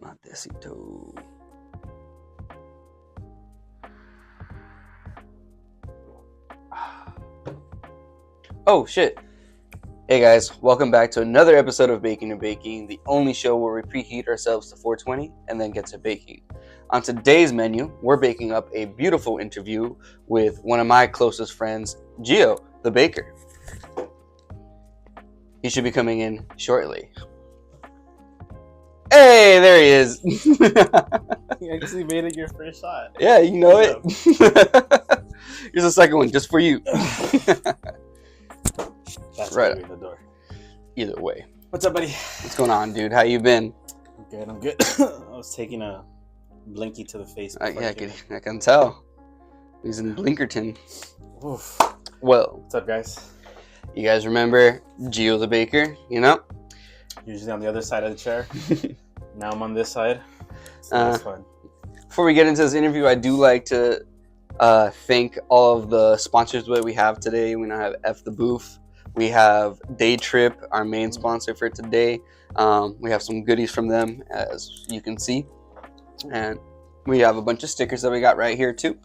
Matecito. Oh shit. Hey guys, welcome back to another episode of Baking and Baking, the only show where we preheat ourselves to 420 and then get to baking. On today's menu, we're baking up a beautiful interview with one of my closest friends, Gio, the baker. He should be coming in shortly. Hey, there he is. You actually made it your first shot. Yeah, you know it. Here's the second one, just for you. That's right the door. Either way. What's up, buddy? What's going on, dude? How you been? I'm good. I was taking a blinky to the face. Yeah, I can tell. He's in Blinkerton. Oof. Well, What's up, guys? You guys remember Gio the baker, you know? Usually on the other side of the chair. Now I'm on this side. So that's fun. Before we get into this interview, I do like to thank all of the sponsors that we have today. We now have FTBoof. We have DayTrip, our main sponsor for today. We have some goodies from them, as you can see. And we have a bunch of stickers that we got right here, too.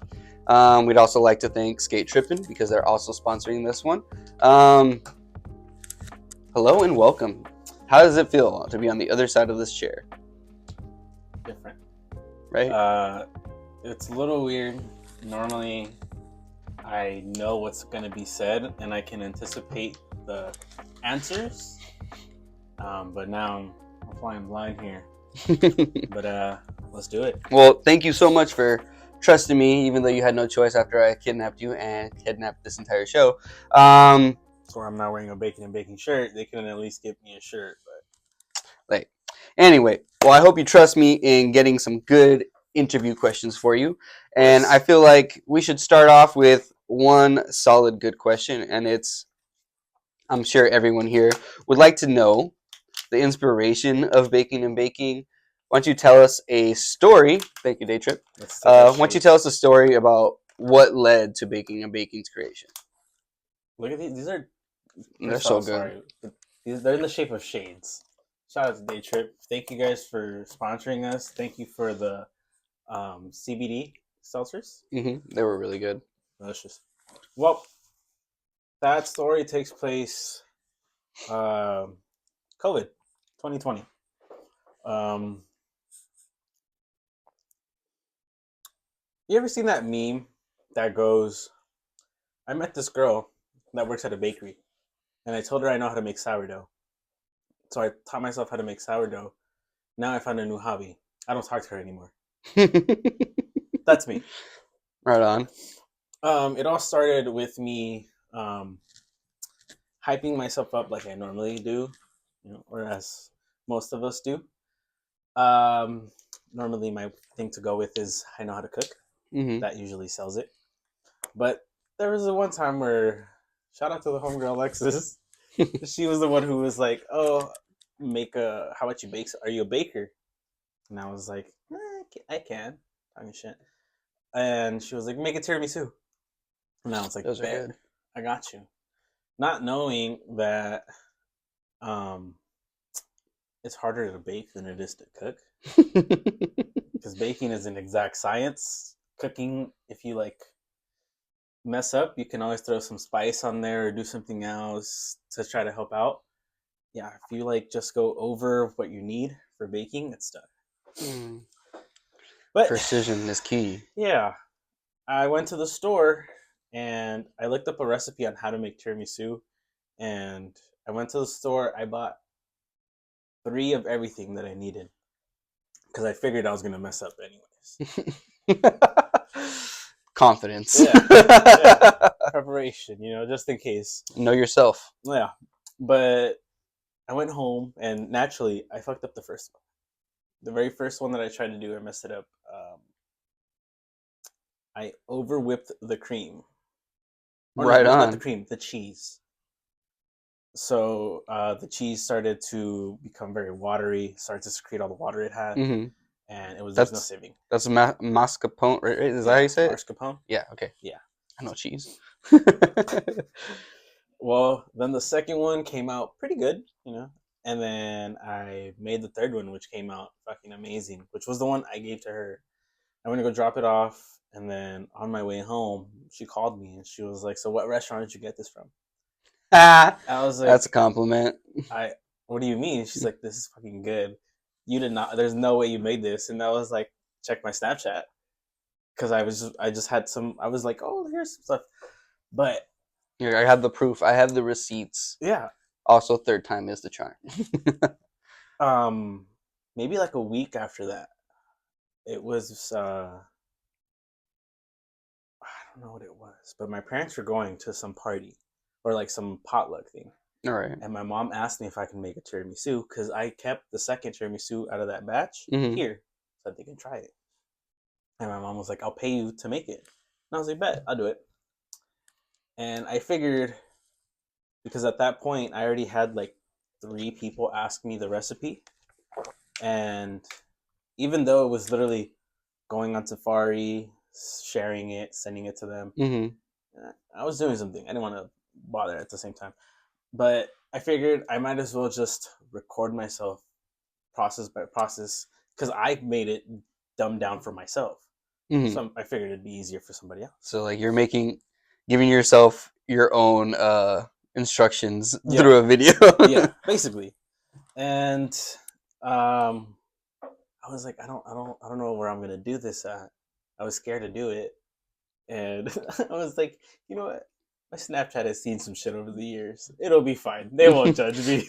We'd also like to thank Trippin because they're also sponsoring this one. Hello and welcome. How does it feel to be on the other side of this chair? Different. Right? It's a little weird. Normally, I know what's going to be said and I can anticipate the answers. But now I'm flying blind here. But let's do it. Well, thank you so much for trusting me, even though you had no choice after I kidnapped you and kidnapped this entire show. Or I'm not wearing a Bacon and Baking shirt. They couldn't at least give me a shirt. But anyway, well, I hope you trust me in getting some good interview questions for you. And I feel like we should start off with one solid good question. And I'm sure everyone here would like to know the inspiration of Baking and Baking. Why don't you tell us a story? Thank you, DayTrip. Why don't you tell us a story about what led to Baking and Baking's creation? Look at these. They're so good. They're in the shape of shades. Shout out to DayTrip. Thank you guys for sponsoring us. Thank you for the CBD seltzers. They were really good. Delicious. Well, that story takes place COVID 2020. You ever seen that meme that goes, I met this girl that works at a bakery and I told her I know how to make sourdough. So I taught myself how to make sourdough. Now I found a new hobby. I don't talk to her anymore. That's me. Right on. It all started with me hyping myself up like I normally do, or as most of us do. Normally my thing to go with is I know how to cook. That usually sells it. But there was one time where, shout out to the homegirl Alexis, she was the one who was like, oh, how about you bake? Are you a baker? And I was like, I can. Talking shit. And she was like, make a tiramisu. And I was like, bet, I got you. Not knowing that it's harder to bake than it is to cook. Because baking is an exact science. Cooking, if you mess up, you can always throw some spice on there or do something else to try to help out. Yeah, if you just go over what you need for baking, it's done. But precision is key. Yeah, I went to the store and I looked up a recipe on how to make tiramisu, and I went to the store. I bought 3 of everything that I needed because I figured I was gonna mess up anyways. Confidence. Yeah. Preparation, just in case. Know yourself. Yeah, but I went home and naturally I fucked up the first one. The very first one that I tried to do, I messed it up. I over whipped the cream. Not the cream, the cheese. So the cheese started to become very watery, started to secrete all the water it had, and there's no saving. That's mascarpone, right? Is that how you say it? Mascarpone? Yeah, okay. Yeah. I know cheese. Well, then the second one came out pretty good, And then I made the third one, which came out fucking amazing, which was the one I gave to her. I went to go drop it off, and then on my way home, she called me and she was like, "So what restaurant did you get this from?" I was That's a like, compliment. What do you mean?" She's like, "This is fucking good. You did not. There's no way you made this." And I was like, "Check my Snapchat," because I just had some. I was like, "Oh, here's some stuff," but Here, I have the proof. I have the receipts. yeah. Also, third time is the charm. Maybe like a week after that, it was. I don't know what it was, but my parents were going to some party or like some potluck thing. All right. And my mom asked me if I can make a tiramisu because I kept the second tiramisu out of that batch here so that they can try it. And my mom was like, "I'll pay you to make it." And I was like, "Bet, I'll do it." And I figured because at that point I already had like 3 people ask me the recipe. And even though it was literally going on Safari, sharing it, sending it to them, I was doing something. I didn't want to bother at the same time. But I figured I might as well just record myself process by process because I made it dumbed down for myself. So I figured it'd be easier for somebody else. So like you're giving yourself your own instructions through a video. Yeah, basically. And I was like, I don't know where I'm gonna do this at. I was scared to do it, and I was like, you know what? My Snapchat has seen some shit over the years. It'll be fine. They won't judge me.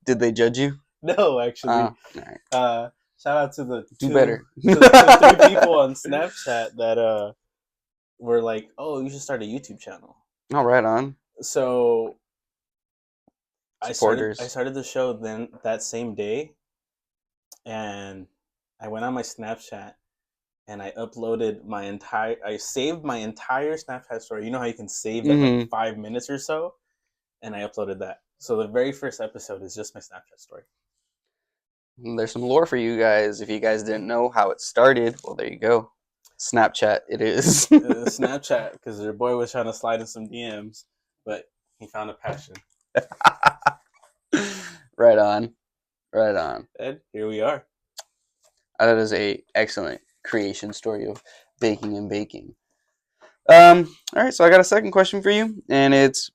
Did they judge you? No, actually. All right. Shout out to the better. to the 3 people on Snapchat that were like, "Oh, you should start a YouTube channel." Oh, right on. So Supporters. I started the show then that same day, and I went on my Snapchat and I uploaded I saved my entire Snapchat story. You know how you can save it like 5 minutes or so, and I uploaded that. So the very first episode is just my Snapchat story. There's some lore for you guys. If you guys didn't know how it started, well, there you go. Snapchat, it is. Snapchat, because your boy was trying to slide in some DMs, but he found a passion. Right on. Right on. And here we are. That is a excellent creation story of baking and baking. All right, so I got a second question for you, and it's,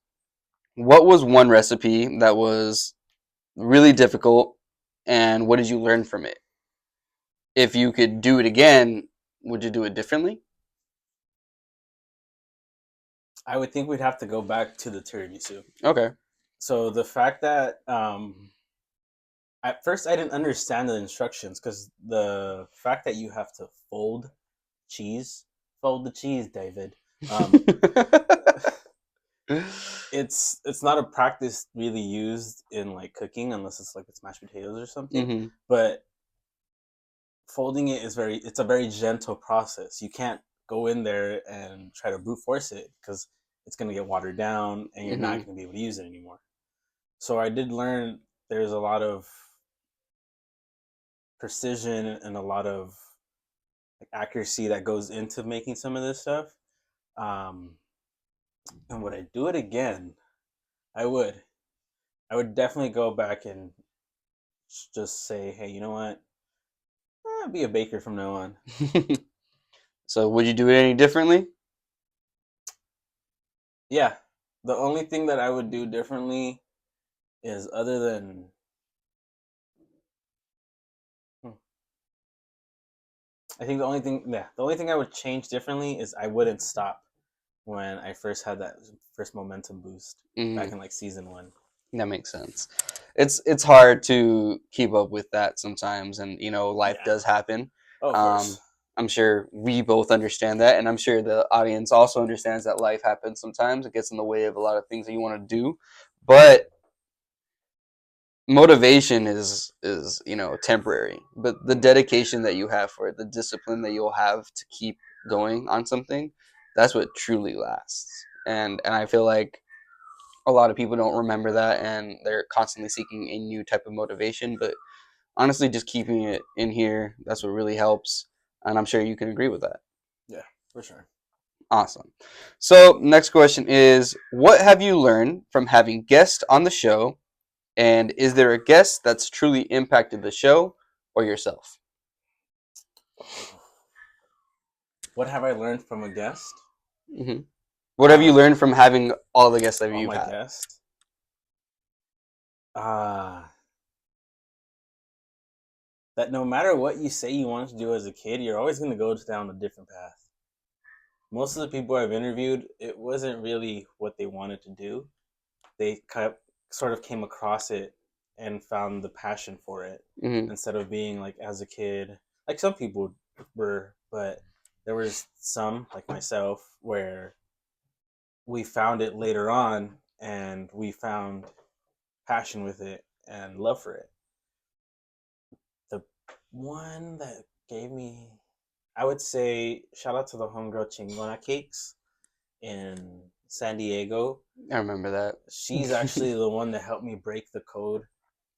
what was one recipe that was really difficult, and what did you learn from it? If you could do it again, would you do it differently? I would think we'd have to go back to the tiramisu. Okay. So the fact that at first I didn't understand the instructions because the fact that you have to fold the cheese, David. It's not a practice really used in like cooking unless it's like it's mashed potatoes or something. But folding it it's a very gentle process. You can't go in there and try to brute force it because it's going to get watered down and you're not going to be able to use it anymore. So I did learn there's a lot of precision and a lot of like accuracy that goes into making some of this stuff. And would I do it again? I would definitely go back and just say, hey, you know what? I'll be a baker from now on. So would you do it any differently? Yeah. The only thing that I would do differently is other than I think the only thing I would change differently is I wouldn't stop when I first had that first momentum boost back in like season 1. That makes sense. It's hard to keep up with that sometimes, and life does happen. Oh, of course. I'm sure we both understand that, and I'm sure the audience also understands that life happens sometimes. It gets in the way of a lot of things that you want to do, but motivation is temporary. But the dedication that you have for it, the discipline that you'll have to keep going on something, that's what truly lasts. And I feel like a lot of people don't remember that, and they're constantly seeking a new type of motivation. But honestly, just keeping it in here, that's what really helps. And I'm sure you can agree with that. Yeah, for sure. Awesome. So next question is, what have you learned from having guests on the show, And is there a guest that's truly impacted the show or yourself? What have I learned from a guest? Mm-hmm. What have you learned from having all the guests that All you've my had? guests. That no matter what you say you wanted to do as a kid, you're always going to go down a different path. Most of the people I've interviewed, it wasn't really what they wanted to do. They sort of came across it and found the passion for it instead of being like as a kid. Like some people were, but there was some like myself where we found it later on and we found passion with it and love for it. The one that gave me, I would say, shout out to the homegirl Chingona Cakes in San Diego. I remember that. She's actually the one that helped me break the code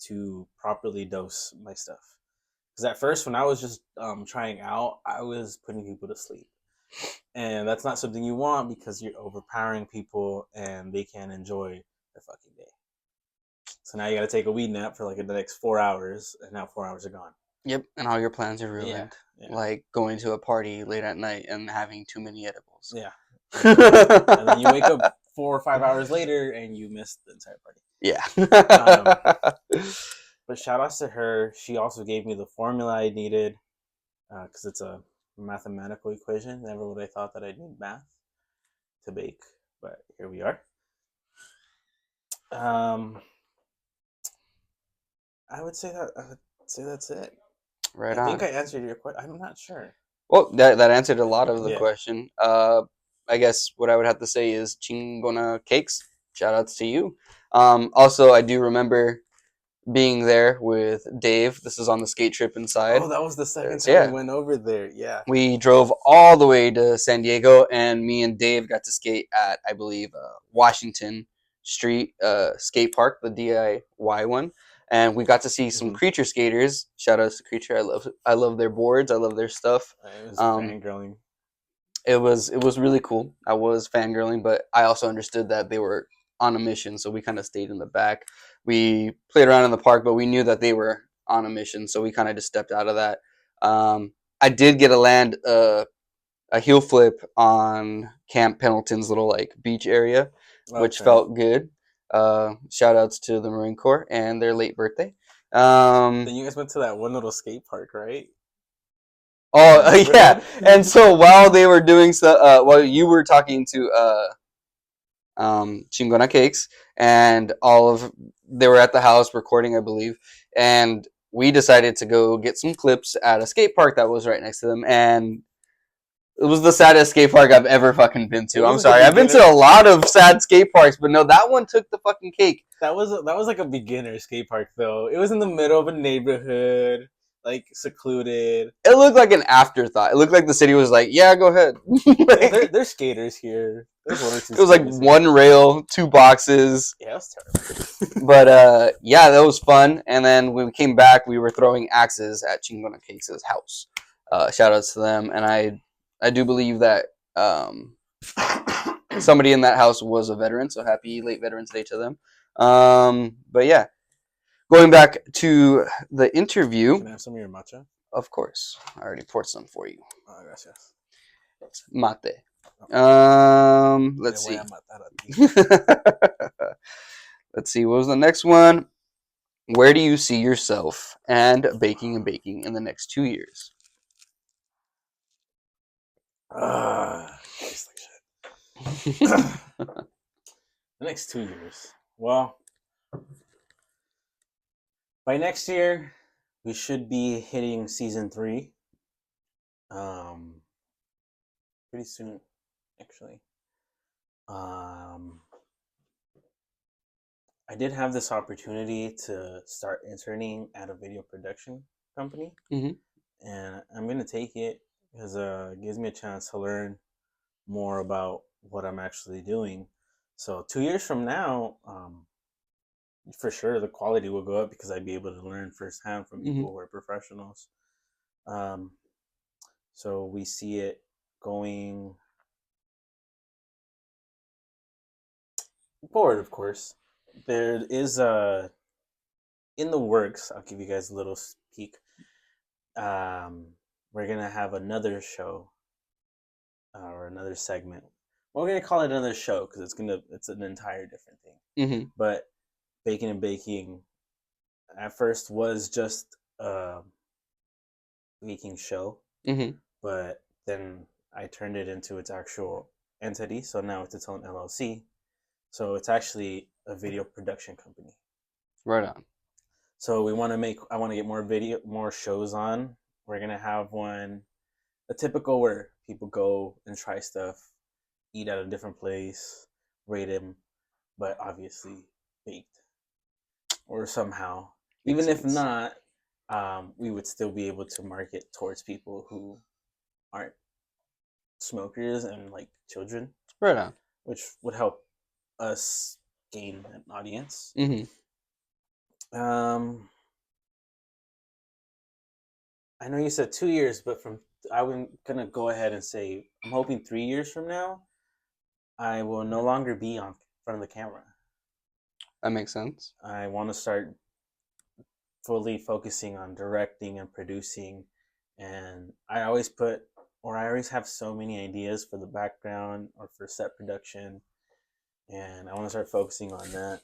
to properly dose my stuff. Because at first, when I was just trying out, I was putting people to sleep. And that's not something you want because you're overpowering people and they can't enjoy their fucking day. So now you got to take a weed nap for like the next 4 hours, and now 4 hours are gone. Yep, and all your plans are ruined. Yeah. Like going to a party late at night and having too many edibles. Yeah. And then you wake up 4 or 5 hours later and you missed the entire party. Yeah. But shout outs to her. She also gave me the formula I needed because it's a mathematical equation. Never would I thought that I'd need math to bake, but here we are. I would say that's it. Right I on. think I answered your question. I'm not sure. Well, that answered a lot of the question. I guess what I would have to say is Chingona Cakes. Shout outs to you. Also, I do remember being there with Dave. This is on the skate trip inside. Oh, that was the second time we went over there. Yeah. We drove all the way to San Diego, and me and Dave got to skate at, I believe, Washington Street skate park, the DIY one. And we got to see some Creature skaters. Shout out to Creature. I love their boards. I love their stuff. It was fangirling. It was really cool. I was fangirling, but I also understood that they were on a mission, so we kind of stayed in the back. We played around in the park, but we knew that they were on a mission, so we kind of just stepped out of that. I did get to land a heel flip on Camp Pendleton's little like beach area, which felt good. Shout outs to the Marine Corps and their late birthday. Then you guys went to that one little skate park, right? Oh yeah, and so while they were doing so, while you were talking to Chingona Cakes, and they were at the house recording, I believe, and we decided to go get some clips at a skate park that was right next to them, and it was the saddest skate park I've ever fucking been to. I'm sorry, I've been to a lot of sad skate parks, but no, that one took the fucking cake. That was like a beginner skate park though. It was in the middle of a neighborhood, like secluded. It looked like an afterthought. It looked like the city was like, "Yeah, go ahead." There's skaters here. There's one or two. It was like one rail, 2 boxes. Yeah, that's terrible. But yeah, that was fun. And then when we came back, we were throwing axes at Chingona Cakes' house. Shout outs to them, and I do believe that somebody in that house was a veteran, so happy late Veterans Day to them. But yeah, going back to the interview. Can I have some of your matcha? Of course. I already poured some for you. Oh, gracias. Mate. Let's see. Let's see. What was the next one? Where do you see yourself and baking in the next 2 years? Tastes like shit. The next 2 years. Well, by next year, we should be hitting season 3. Pretty soon, actually. I did have this opportunity to start interning at a video production company, and I'm gonna take it because it gives me a chance to learn more about what I'm actually doing. So 2 years from now, for sure the quality will go up because I'd be able to learn firsthand from people who are professionals. So we see it going forward, of course. There is a in the works. I'll give you guys a little peek. We're gonna have another show or another segment. Well, we're gonna call it another show because it's an entire different thing. Mm-hmm. But Bacon and Baking at first was just a baking show, Mm-hmm. but then I turned it into its actual entity. So now it's its own LLC. So it's actually a video production company. Right on. So I want to get more shows on. We're gonna have one, a typical where people go and try stuff, eat at a different place, rate them, but obviously baked or somehow. Makes Even if sense. not, we would still be able to market towards people who aren't smokers and like children, Right on. which would help us gain an audience. Mm-hmm. I know you said 2 years, but I'm gonna go ahead and say I'm hoping 3 years from now, I will no longer be on front of the camera. That makes sense. I want to start fully focusing on directing and producing, and I always have so many ideas for the background or for set production, and I want to start focusing on that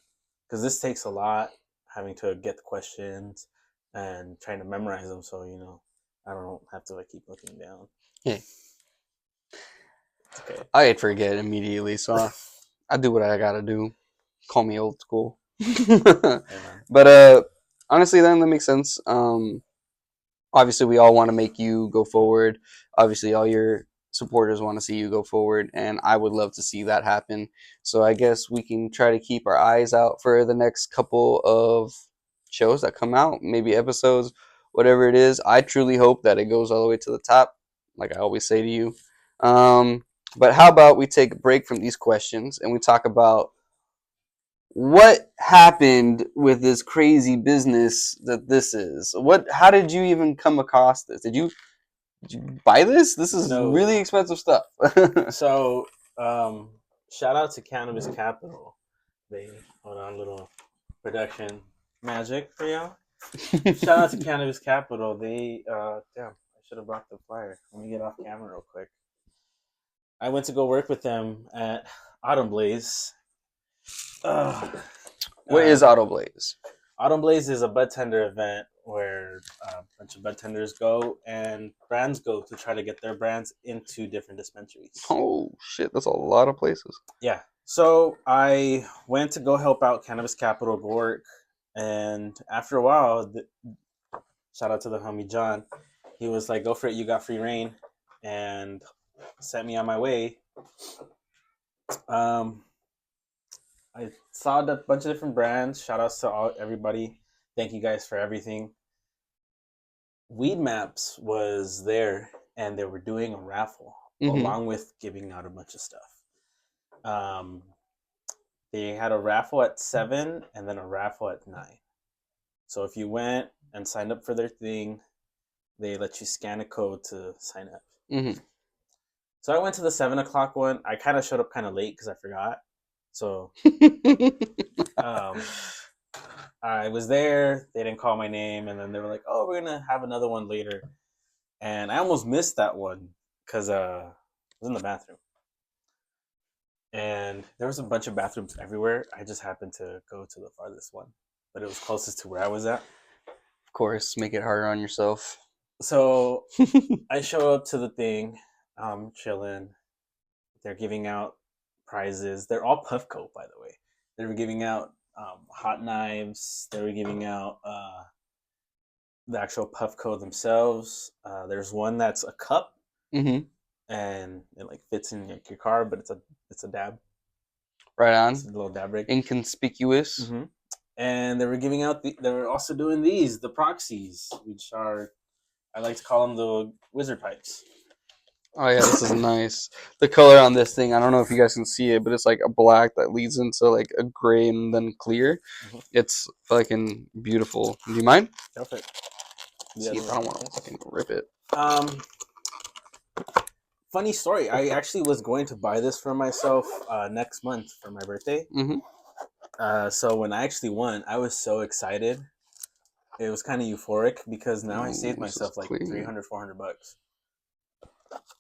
because this takes a lot, having to get the questions and trying to memorize them, so I don't have to keep looking down. Yeah. Okay. I forget immediately, so I do what I gotta do. Call me old school. But honestly, then that makes sense. Obviously, we all want to make you go forward. Obviously, all your supporters want to see you go forward, and I would love to see that happen. So I guess we can try to keep our eyes out for the next couple of shows that come out, maybe episodes, whatever it is. I truly hope that it goes all the way to the top, like I always say to you. But how about we take a break from these questions and we talk about what happened with this crazy business that this is? How did you even come across this? Did you buy this? This is No. really expensive stuff. So, shout out to Cannabis Capital. They hold on, little production magic for y'all. Shout out to Cannabis Capital. They damn, I should have brought the flyer. Let me get off camera real quick. I went to go work with them at Autumn Blaze. What is Auto Blaze? Autumn Blaze is a bud tender event where a bunch of bud tenders go and brands go to try to get their brands into different dispensaries. Oh shit, that's a lot of places. Yeah. So I went to go help out Cannabis Capital work, and after a while, shout out to the homie John, he was like, "Go for it, you got free reign," and sent me on my way. I saw a bunch of different brands. Shout outs to everybody. Thank you guys for everything. Weed Maps was there, and they were doing a raffle along with giving out a bunch of stuff. They had a raffle at 7 and then a raffle at 9. So if you went and signed up for their thing, they let you scan a code to sign up. So I went to the 7 o'clock one. I kind of showed up kind of late because I forgot. So I was there. They didn't call my name, and then they were like, "Oh, we're gonna have another one later." And I almost missed that one because I was in the bathroom, and there was a bunch of bathrooms everywhere. I just happened to go to the farthest one, but it was closest to where I was at. Of course, make it harder on yourself. So I show up to the thing. I'm chilling. They're giving out prizes. They're all Puffco, by the way. They were giving out hot knives. They were giving out the actual Puffco themselves. There's one that's a cup, and it fits in your car, but it's a dab. Right on. It's a little dab rig. Inconspicuous. And they were giving out they were also doing the proxies, which are, I like to call them the wizard pipes. Oh yeah, this is nice. The color on this thing, I don't know if you guys can see it, but it's like a black that leads into like a gray and then clear. It's fucking beautiful. Do you mind? Perfect. See if I don't want to fucking rip it. Funny story. I actually was going to buy this for myself next month for my birthday. So when I actually won, I was so excited. it was kind of euphoric because now I saved This is myself like clean. $300-$400.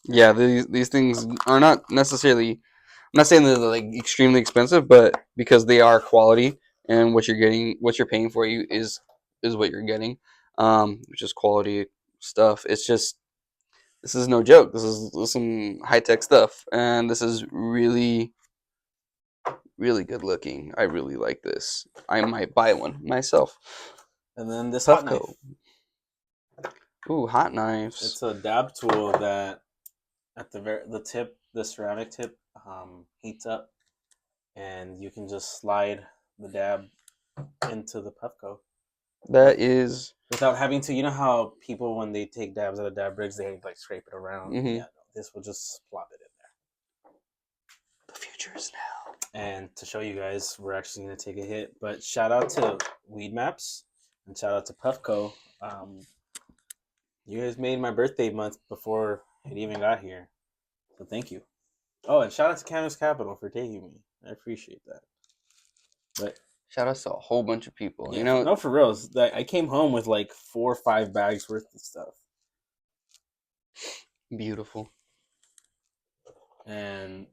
Yeah, these things are not necessarily. I'm not saying they're like extremely expensive, but because they are quality and what you're getting, what you're paying for you is what you're getting, which is quality stuff. It's just this is no joke. This is some high tech stuff, and this is really really good looking. I really like this. I might buy one myself. And then this hot knife. Puffco. Ooh, hot knives. It's a dab tool that at the tip, the ceramic tip, heats up, and you can just slide the dab into the Puffco. That is without having to. You know how people when they take dabs out of dab rigs, they like scrape it around. Mhm. Yeah, no, this will just plop it in there. The future is now. And to show you guys, we're actually gonna take a hit. But shout out to Weed Maps and shout out to Puffco. You guys made my birthday month before it even got here, so thank you. Oh, and shout out to Canvas Capital for taking me. I appreciate that. But shout out to a whole bunch of people. yeah, You know, no, for real. I came home with like 4 or 5 bags worth of stuff. beautiful. And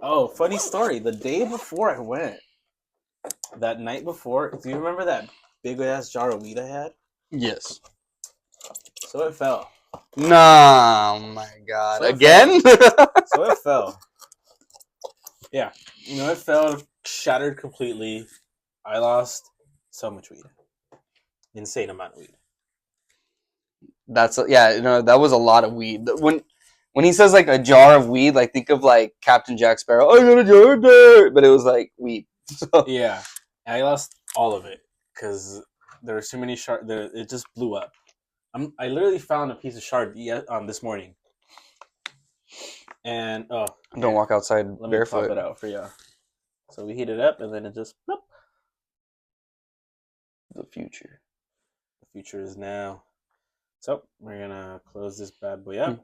oh, funny story. The day before I went, that night before, do you remember that big ass jar of weed I had? Yes. So it fell. No, my God. So it Again? So it fell. Yeah. You know, it fell, shattered completely. I lost so much weed. Insane amount of weed. That's yeah. You know, that was a lot of weed. When he says like a jar of weed, like think of like Captain Jack Sparrow. I got a jar of dirt, but it was like weed. So. Yeah, I lost all of it because there were so many shards. It just blew up. I literally found a piece of shard this morning, and Don't walk outside let barefoot. me pop it out for you. So we heat it up, and then it just bloop. The future. The future is now. So we're gonna close this bad boy up,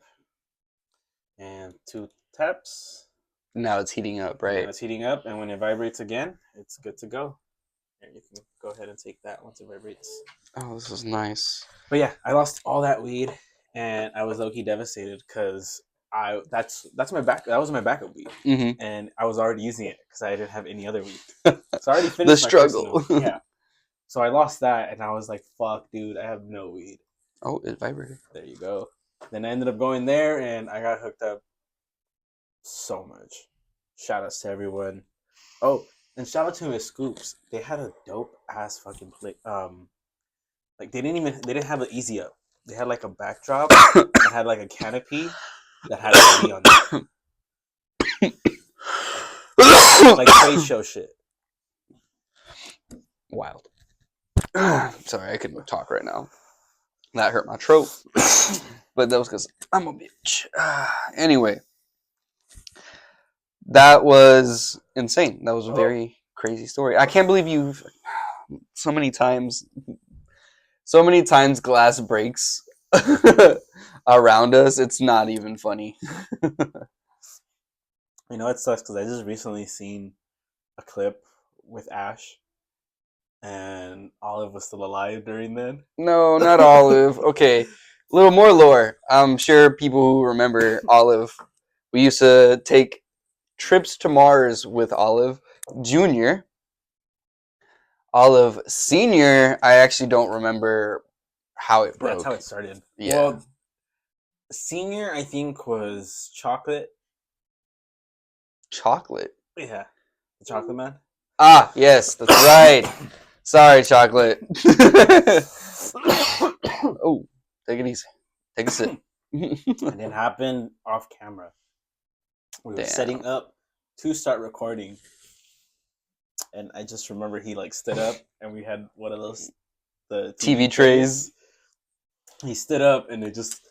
and 2 taps. Now it's heating up, right? Now it's heating up, and when it vibrates again, it's good to go. Here, you can go ahead and take that once it vibrates. Oh, this is nice. But yeah, I lost all that weed, and I was low-key devastated because that's my back. That was my backup weed, and I was already using it because I didn't have any other weed. So I already finished the struggle. My personal, yeah. So I lost that, and I was like, "Fuck, dude, I have no weed." Oh, it vibrated. There you go. Then I ended up going there, and I got hooked up so much. Shout outs to everyone. Oh, and shout out to Miss Scoops. They had a dope ass fucking play. Like they didn't have an easy up. They had like a backdrop that had like a canopy that had a CD on it. Like trade show shit. Wild. Sorry, I couldn't talk right now. That hurt my throat. But that was because I'm a bitch. Anyway. That was insane. That was a very crazy story. I can't believe you've so many times glass breaks around us. It's not even funny. You know, it sucks because I just recently seen a clip with Ash, and Olive was still alive during then. No, not Olive. Okay, a little more lore. I'm sure people who remember Olive, we used to take trips to Mars with Olive Jr. Olive Sr., I actually don't remember how it broke. That's how it started. Yeah. Well, Senior, I think, was Chocolate. Chocolate? Yeah. The Chocolate Man? Ah, yes, that's right. Sorry, Chocolate. Oh, take it easy. Take a sip. And it happened off camera. We were setting up to start recording. And I just remember he like stood up and we had one of those the TV trays. He stood up and it just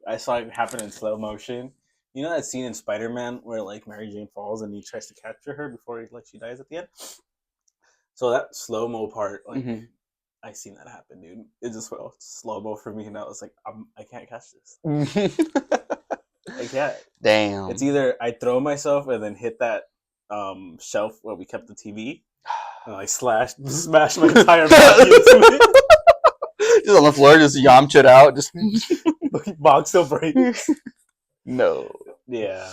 I saw it happen in slow motion. You know that scene in Spider-Man where like Mary Jane falls and he tries to capture her before she dies at the end? So that slow-mo part, like I seen that happen, dude. It just went slow-mo for me and I was like, I can't catch this. I can't. Damn. It's either I throw myself and then hit that shelf where we kept the TV, And I smashed my entire body into it. Just on the floor, just yamcha out, just box still breaks. No. Yeah.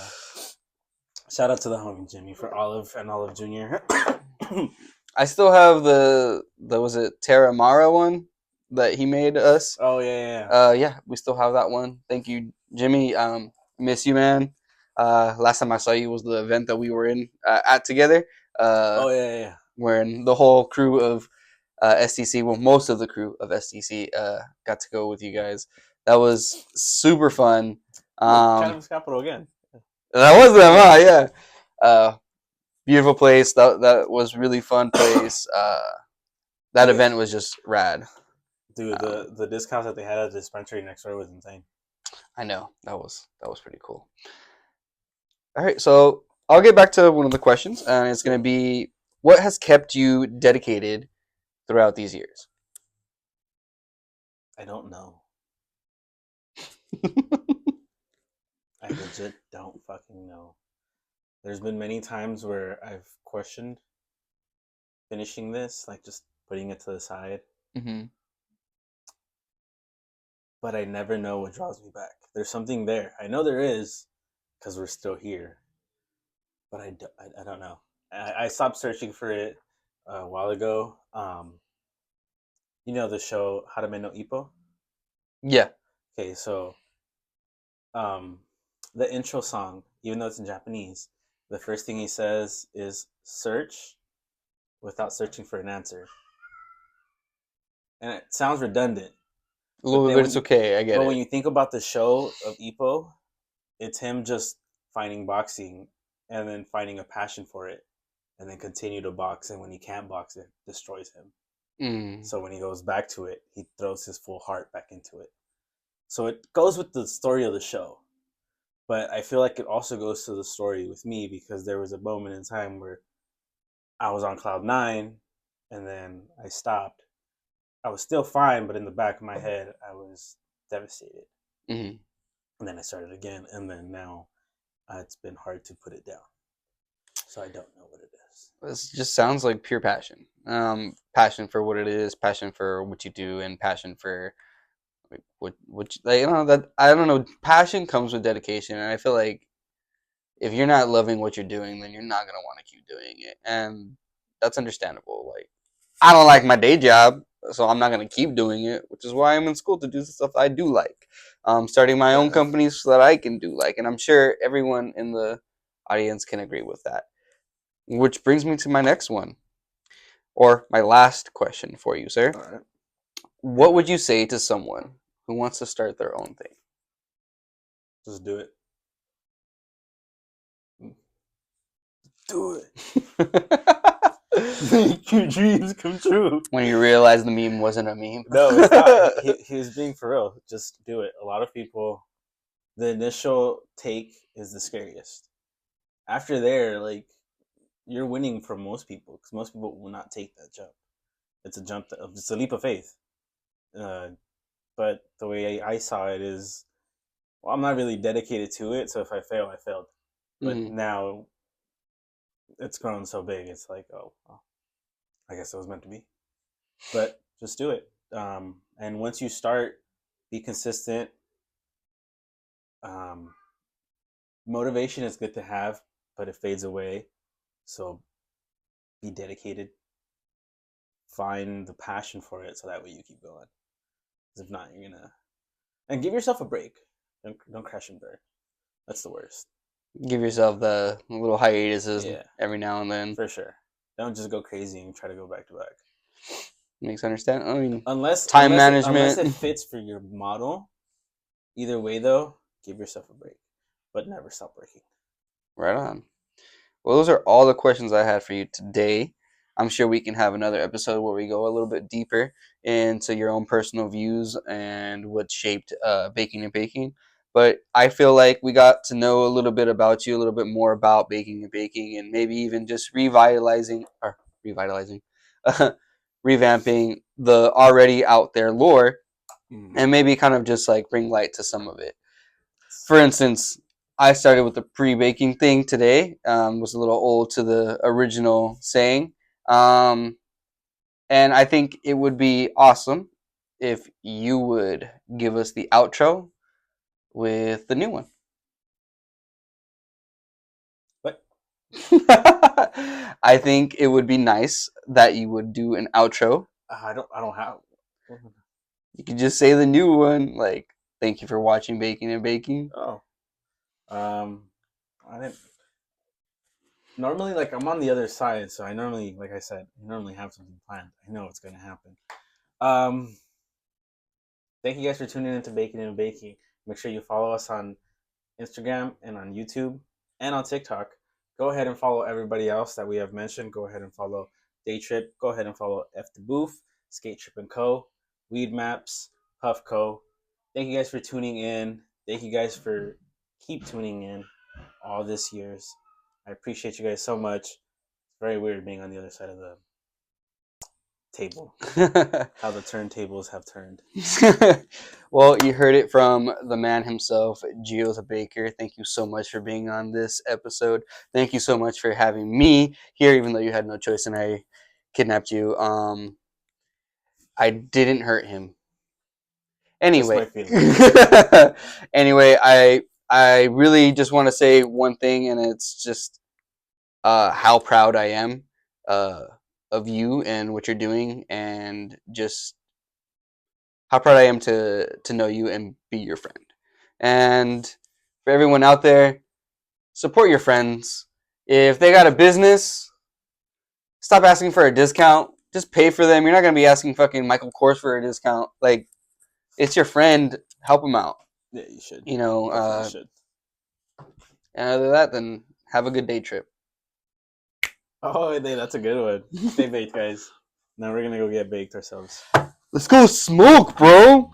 Shout out to the homie Jimmy for Olive and Olive Jr. I still have the was it Terramara one that he made us. Oh yeah. Yeah, we still have that one. Thank you, Jimmy. Miss you, man. Last time I saw you was the event that we were in at together. Oh yeah. Wherein the whole crew of STC, well, most of the crew of STC got to go with you guys. That was super fun. Cannabis capital again. That was them, huh? Yeah. Beautiful place. That was really fun place. That event was just rad. Dude, the discounts that they had at the dispensary next door was insane. I know. That was pretty cool. All right, so I'll get back to one of the questions, and it's going to be, what has kept you dedicated throughout these years? I don't know. I legit don't fucking know. There's been many times where I've questioned finishing this, like just putting it to the side. Mm-hmm. But I never know what draws me back. There's something there. I know there is, because we're still here. But I don't know. I stopped searching for it a while ago. You know the show Harame no Ippo? Yeah. Okay, so the intro song, even though it's in Japanese, the first thing he says is search without searching for an answer. And it sounds redundant. A little bit, but it's okay. I get it. But when you think about the show of Ippo, it's him just finding boxing and then finding a passion for it and then continue to box. And when he can't box, it destroys him. So when he goes back to it, he throws his full heart back into it. So it goes with the story of the show. But I feel like it also goes to the story with me because there was a moment in time where I was on cloud 9 and then I stopped. I was still fine, but in the back of my head, I was devastated. Mm-hmm. And then I started again, and then now it's been hard to put it down. So I don't know what it is. This just sounds like pure passion. Passion for what it is, passion for what you do, and passion for what like, that I don't know. Passion comes with dedication, and I feel like if you're not loving what you're doing, then you're not gonna want to keep doing it, and that's understandable. Like, I don't like my day job, so I'm not gonna keep doing it, which is why I'm in school to do the stuff I do like. Starting my own company so that I can do like, and I'm sure everyone in the audience can agree with that. Which brings me to my next one, or my last question for you, sir. All right. What would you say to someone who wants to start their own thing? Just do it. Do it. Make your dreams come true. When you realize the meme wasn't a meme. No, it's not. He was being for real. Just do it. A lot of people, the initial take is the scariest. After there, like, you're winning from most people because most people will not take that jump. It's a jump. It's a leap of faith. But the way I saw it is, well, I'm not really dedicated to it. So if I fail, I failed. But now it's grown so big. It's like, oh, well, I guess it was meant to be. But just do it. And once you start, be consistent. Motivation is good to have, but it fades away. So be dedicated. Find the passion for it so that way you keep going. Because if not, you're going to... And give yourself a break. Don't crash and burn. That's the worst. Give yourself the little hiatuses every now and then. For sure. Don't just go crazy and try to go back to back. Makes understand. I mean, unless management. Unless it fits for your model. Either way, though, give yourself a break. But never stop working. Right on. Well, those are all the questions I had for you today. I'm sure we can have another episode where we go a little bit deeper into your own personal views and what shaped baking and baking. But I feel like we got to know a little bit about you, a little bit more about baking and baking, and maybe even just revamping the already out there lore, and maybe kind of just like bring light to some of it. For instance, I started with the pre-baking thing today. Was a little old to the original saying. And I think it would be awesome if you would give us the outro with the new one. What? I think it would be nice that you would do an outro. I don't have. You could just say the new one, like, thank you for watching Baking and Baking. Oh. I didn't. Normally, like, I'm on the other side, so I normally, like I said, I normally have something planned. I know it's going to happen. Thank you guys for tuning into Baking and Baking. Make sure you follow us on Instagram and on YouTube and on TikTok. Go ahead and follow everybody else that we have mentioned. Go ahead and follow DayTrip. Go ahead and follow FTBoof, Trippin Co, Weed Maps, Puff Co. Thank you guys for tuning in. Thank you guys for keep tuning in all this years. I appreciate you guys so much. It's very weird being on the other side of the table. How the turntables have turned. Well, you heard it from the man himself, Gio the Baker. Thank you so much for being on this episode. Thank you so much for having me here, even though you had no choice and I kidnapped you. I didn't hurt him. Anyway, anyway, I really just want to say one thing, and it's just how proud I am of you and what you're doing, and just how proud I am to know you and be your friend. And for everyone out there, support your friends. If they got a business, stop asking for a discount. Just pay for them. You're not gonna be asking fucking Michael Kors for a discount. Like, it's your friend. Help him out. Yeah, you should. You know. Should. And other than that, then have a good day trip. Oh, that's a good one. Stay baked, guys. Now we're gonna go get baked ourselves. Let's go smoke, bro.